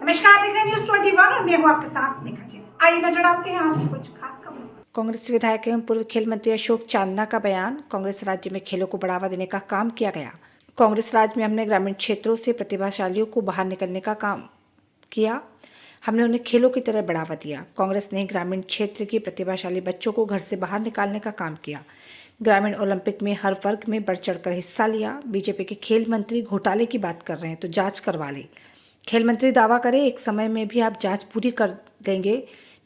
नमस्कार, आप देख रहे हैं न्यूज़ 21 और मैं हूं आपके साथ मेघा जी। आइए नजर डालते हैं आज की कुछ खास खबरों। कांग्रेस विधायक एवं पूर्व खेल मंत्री अशोक चांदना का बयान। कांग्रेस राज्य में खेलों को बढ़ावा देने का काम किया गया। कांग्रेस राज्य में हमने ग्रामीण क्षेत्रों से प्रतिभाशालियों को बाहर निकलने का काम किया। हमने उन्हें खेलों की तरह बढ़ावा दिया। कांग्रेस ने ग्रामीण क्षेत्र के प्रतिभाशाली बच्चों को घर से बाहर निकालने का काम किया। ग्रामीण ओलंपिक में हर वर्ग में बढ़ चढ़कर हिस्सा लिया। बीजेपी के खेल मंत्री घोटाले की बात कर रहे हैं तो जांच करवा ले। खेल मंत्री दावा करे एक समय में भी आप जांच पूरी कर देंगे,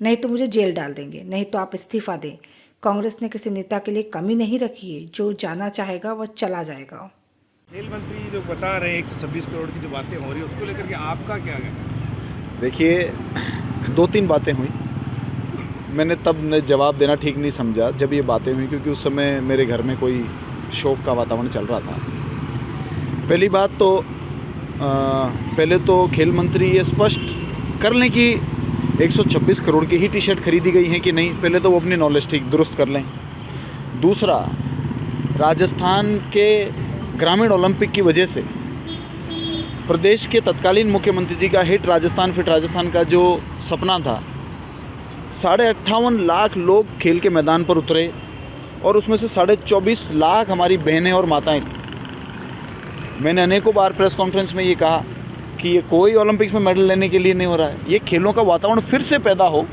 नहीं तो मुझे जेल डाल देंगे, नहीं तो आप इस्तीफा दें। कांग्रेस ने किसी नेता के लिए कमी नहीं रखी है, जो जाना चाहेगा वह चला जाएगा। खेल मंत्री जो बता रहे हैं 126 करोड़ की जो बातें हो रही है उसको लेकर के आपका क्या कहना? देखिए, 2-3 बातें हुई। मैंने तब जवाब देना ठीक नहीं समझा जब ये बातें हुई, क्योंकि उस समय मेरे घर में कोई शोक का वातावरण चल रहा था। पहली बात तो पहले तो खेल मंत्री ये स्पष्ट कर लें कि 126 करोड़ की ही टी शर्ट खरीदी गई है कि नहीं। पहले तो वो अपनी नॉलेज ठीक दुरुस्त कर लें। दूसरा, राजस्थान के ग्रामीण ओलंपिक की वजह से प्रदेश के तत्कालीन मुख्यमंत्री जी का हिट राजस्थान फिट राजस्थान का जो सपना था, 58.5 लाख लोग खेल के मैदान पर उतरे और उसमें से 24.5 लाख हमारी बहनें और माताएं थी। मैंने अनेकों बार प्रेस कॉन्फ्रेंस में ये कहा कि ये कोई ओलंपिक्स में मेडल लेने के लिए नहीं हो रहा है। ये खेलों का वातावरण फिर से पैदा हो।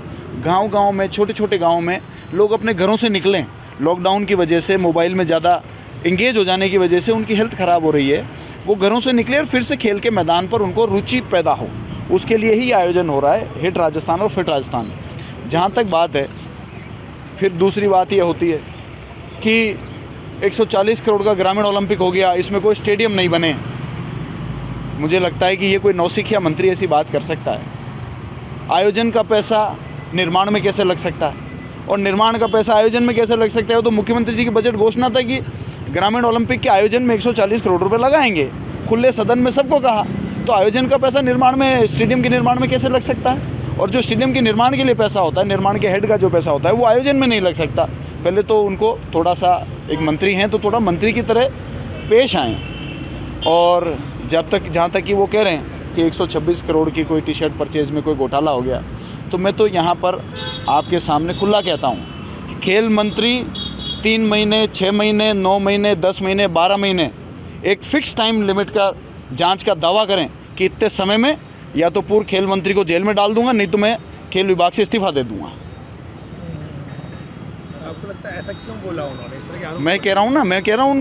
गांव-गांव में, छोटे छोटे गांव में लोग अपने घरों से निकलें। लॉकडाउन की वजह से, मोबाइल में ज़्यादा इंगेज हो जाने की वजह से उनकी हेल्थ ख़राब हो रही है। वो घरों से निकले और फिर से खेल के मैदान पर उनको रुचि पैदा हो, उसके लिए ही आयोजन हो रहा है हिट राजस्थान और फिट राजस्थान। जहाँ तक बात है, फिर दूसरी बात ये होती है कि 140 करोड़ का ग्रामीण ओलंपिक हो गया, इसमें कोई स्टेडियम नहीं बने। मुझे लगता है कि ये कोई नौसिखिया मंत्री ऐसी बात कर सकता है? आयोजन का पैसा निर्माण में कैसे लग सकता है और निर्माण का पैसा आयोजन में कैसे लग सकता है? तो मुख्यमंत्री जी की बजट घोषणा था कि ग्रामीण ओलंपिक के आयोजन में 140 करोड़ रुपए लगाएंगे। खुले सदन में सबको कहा। तो आयोजन का पैसा निर्माण में, स्टेडियम के निर्माण में कैसे लग सकता है? और जो स्टेडियम के निर्माण के लिए पैसा होता है, निर्माण के हेड का जो पैसा होता है, वो आयोजन में नहीं लग सकता। पहले तो उनको थोड़ा सा, एक मंत्री हैं तो थोड़ा मंत्री की तरह पेश आएँ। और जहाँ तक कि वो कह रहे हैं कि 126 करोड़ की कोई टी शर्ट परचेज में कोई घोटाला हो गया, तो मैं तो यहाँ पर आपके सामने खुला कहता हूँ कि खेल मंत्री 3 महीने, 6 महीने, 9 महीने, 10 महीने, 12 महीने एक फ़िक्स टाइम लिमिट का जांच का दावा करें कि इतने समय में या तो पूर्व खेल मंत्री को जेल में डाल दूंगा, नहीं तो मैं खेल विभाग से इस्तीफा दे दूंगा। आपको लगता है ऐसा क्यों बोला उन्होंने? इस तरह के आरोप मैं कह रहा हूँ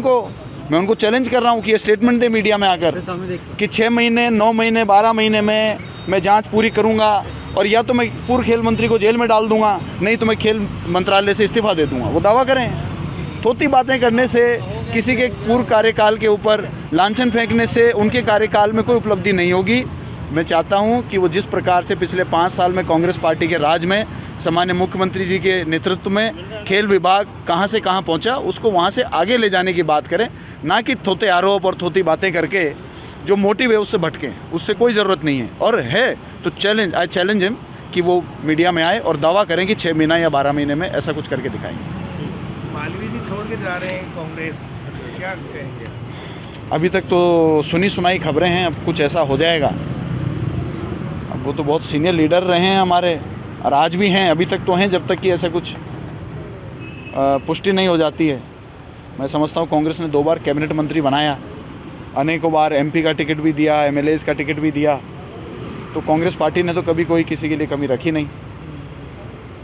मैं उनको चैलेंज कर रहा हूँ कि ये स्टेटमेंट दे मीडिया में आकर कि 6 महीने, 9 महीने, 12 महीने में मैं जांच पूरी करूँगा और या तो मैं पूर्व खेल मंत्री को जेल में डाल दूंगा, नहीं तो मैं खेल मंत्रालय से इस्तीफा दे दूंगा। वो दावा करें। थोती बातें करने से, किसी के पूर्व कार्यकाल के ऊपर लांछन फेंकने से उनके कार्यकाल में कोई उपलब्धि नहीं होगी। मैं चाहता हूं कि वो जिस प्रकार से पिछले 5 साल में कांग्रेस पार्टी के राज में सामान्य मुख्यमंत्री जी के नेतृत्व में खेल विभाग कहां से कहां पहुंचा, उसको वहां से आगे ले जाने की बात करें, ना कि थोते आरोप और थोती बातें करके जो मोटिव है उससे भटकें। उससे कोई ज़रूरत नहीं है। और है तो आई चैलेंज हिम कि वो मीडिया में आए और दावा करें कि 6 महीना या 12 महीने में ऐसा कुछ करके दिखाएंगे। मालवीय जी छोड़ के जा रहे हैं कांग्रेस, क्या कहेंगे? अभी तक तो सुनी सुनाई खबरें हैं, अब कुछ ऐसा हो जाएगा। अब वो तो बहुत सीनियर लीडर रहे हैं हमारे और आज भी हैं, अभी तक तो हैं, जब तक कि ऐसा कुछ पुष्टि नहीं हो जाती है। मैं समझता हूँ कांग्रेस ने 2 बार कैबिनेट मंत्री बनाया, अनेकों बार MP का टिकट भी दिया, MLAs का टिकट भी दिया। तो कांग्रेस पार्टी ने तो कभी कोई किसी के लिए कमी रखी नहीं।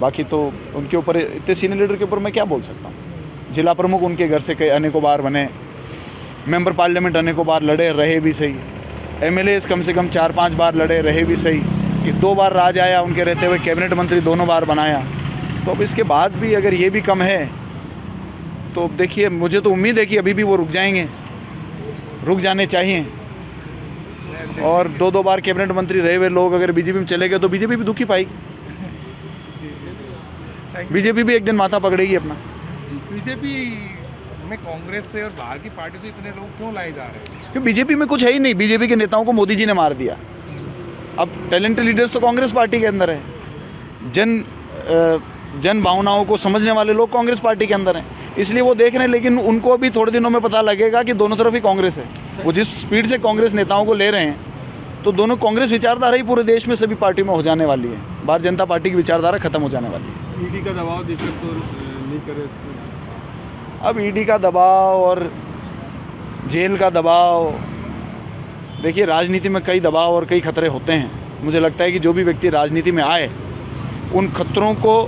बाकी तो उनके ऊपर, इतने सीनियर लीडर के ऊपर मैं क्या बोल सकता हूँ। जिला प्रमुख उनके घर से कई अनेकों बार बने, मेंबर पार्लियामेंट अनेकों बार लड़े रहे भी सही, MLAs कम से कम 4-5 बार लड़े रहे भी सही, कि 2 बार राज आया उनके रहते हुए, कैबिनेट मंत्री दोनों बार बनाया। तो अब इसके बाद भी अगर ये भी कम है तो देखिए, मुझे तो उम्मीद है कि अभी भी वो रुक जाएंगे, रुक जाने चाहिए। और 2-2 बार कैबिनेट मंत्री रहे हुए लोग अगर बीजेपी में चले गए तो बीजेपी भी दुखी पाएगी। बीजेपी भी एक दिन माथा पकड़ेगी अपना। बीजेपी में कांग्रेस से और बाहर की पार्टी से इतने लोग क्यों लाए जा रहे हैं? क्योंकि बीजेपी में कुछ है ही नहीं। बीजेपी के नेताओं को मोदी जी ने मार दिया। अब टैलेंटेड लीडर्स तो कांग्रेस पार्टी के अंदर है, जन भावनाओं को समझने वाले लोग कांग्रेस पार्टी के अंदर हैं, इसलिए वो देख रहे हैं। लेकिन उनको अभी थोड़े दिनों में पता लगेगा कि दोनों तरफ ही कांग्रेस है। वो जिस स्पीड से कांग्रेस नेताओं को ले रहे हैं, तो दोनों कांग्रेस विचारधारा ही पूरे देश में सभी पार्टियों में हो जाने वाली है। भारतीय जनता पार्टी की विचारधारा खत्म हो जाने वाली है। ईडी का दबाव देकर तो नहीं करे इसको। अब ईडी का दबाव और जेल का दबाव, देखिए राजनीति में कई दबाव और कई खतरे होते हैं। मुझे लगता है कि जो भी व्यक्ति राजनीति में आए, उन खतरों को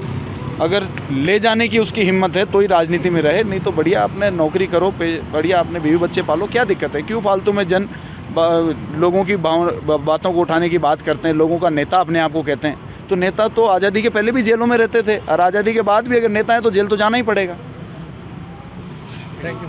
अगर ले जाने की उसकी हिम्मत है तो ही राजनीति में रहे, नहीं तो बढ़िया अपने नौकरी करो, बढ़िया अपने बीवी बच्चे पालो, क्या दिक्कत है? क्यों फालतू में लोगों की बातों को उठाने की बात करते हैं? लोगों का नेता अपने आप को कहते हैं, तो नेता तो आज़ादी के पहले भी जेलों में रहते थे और आज़ादी के बाद भी अगर नेता है तो जेल तो जाना ही पड़ेगा। Thank you.